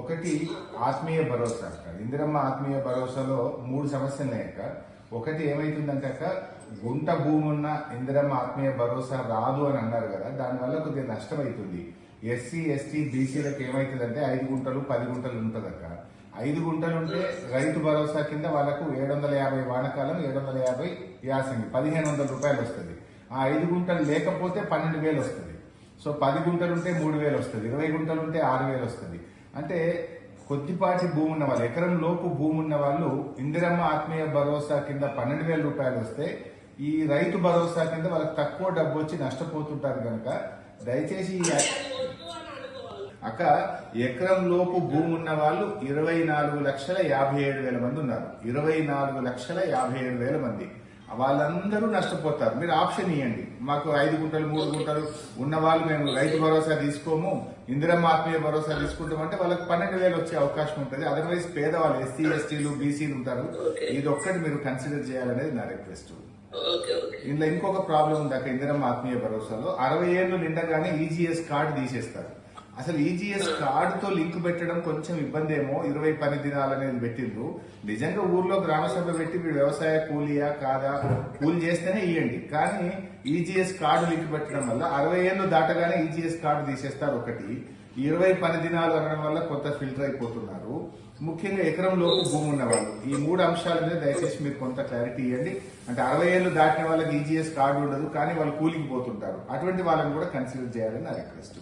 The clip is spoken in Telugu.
ఒకటి ఆత్మీయ భరోసా అక్క. ఇందిరమ్మ ఆత్మీయ భరోసాలో 3 సమస్యలు ఉన్నాయి అక్క. ఒకటి ఏమైతుందంటే అక్క, గుంట భూమి ఉన్న ఇందిరమ్మ ఆత్మీయ భరోసా రాదు అని అన్నారు కదా, దానివల్ల కొద్దిగా నష్టం అవుతుంది. ఎస్సీ ఎస్టీ బీసీలకు ఏమైతుందంటే 5 గుంటలు 10 గుంటలు ఉంటుంది అక్క. 5 గుంటలు ఉంటే రైతు భరోసా కింద వాళ్ళకు 750 వానకాలం, 750 యాసంగి 1500 రూపాయలు వస్తుంది. ఆ 5 గుంటలు లేకపోతే 12,000 వస్తుంది. సో 10 గుంటలు ఉంటే 3,000 వస్తుంది, 20 గుంటలు ఉంటే 6,000 వస్తుంది. అంటే కొద్దిపాటి భూమి ఉన్న వాళ్ళు, ఎకరం లోపు భూమి ఉన్న వాళ్ళు ఇందిరమ్మ ఆత్మీయ భరోసా కింద 12,000 రూపాయలు వస్తే ఈ రైతు భరోసా కింద వాళ్ళకి తక్కువ డబ్బు వచ్చి నష్టపోతుంటారు కనుక దయచేసి అక్క, ఎకరం లోపు భూమి ఉన్న వాళ్ళు 24,57,000 మంది ఉన్నారు. 24,57,000 మంది వాళ్ళందరూ నష్టపోతారు. మీరు ఆప్షన్ ఇవ్వండి, మాకు 5 గుంటలు 3 గుంటలు ఉన్న వాళ్ళు మేము రైతు భరోసా తీసుకోము, ఇందిరమ్మ ఆత్మీయ భరోసా తీసుకుంటామంటే వాళ్ళకి 12,000 వచ్చే అవకాశం ఉంటుంది. అదర్వైజ్ పేదవాళ్ళు ఎస్సీ ఎస్టీలు బీసీలు ఉంటారు. ఇది ఒక్కటి మీరు కన్సిడర్ చేయాలనేది నా రిక్వెస్ట్. ఇందులో ఇంకొక ప్రాబ్లం ఉంది అక్క, ఇందిరమ్మ ఆత్మీయ భరోసాలో 60 ఏళ్ళు నిండగానే ఈజీఎస్ కార్డు తీసేస్తారు. అసలు ఈజీఎస్ కార్డుతో లింక్ పెట్టడం కొంచెం ఇబ్బంది ఏమో. 20 పని దినాలు అనేది పెట్టిండ్రు. నిజంగా ఊర్లో గ్రామ సభ పెట్టి మీరు వ్యవసాయ కూలియా కాదా, కూలి చేస్తేనే ఇవ్వండి. కానీ ఈజీఎస్ కార్డు లింక్ పెట్టడం వల్ల 60 ఏళ్ళు దాటగానే ఈజీఎస్ కార్డు తీసేస్తారు. ఒకటి 20 పని దినాలు అనడం వల్ల కొంత ఫిల్టర్ అయిపోతున్నారు. ముఖ్యంగా ఎకరం లోపు భూమి ఉన్న వాళ్ళు. ఈ 3 అంశాల మీద దయచేసి మీరు కొంత క్లారిటీ ఇవ్వండి. అంటే 60 ఏళ్ళు దాటిన వాళ్ళకి ఈజీఎస్ కార్డు ఉండదు, కానీ వాళ్ళు కూలికి పోతుంటారు. అటువంటి వాళ్ళని కూడా కన్సిడర్ చేయాలని నా రిక్వెస్ట్.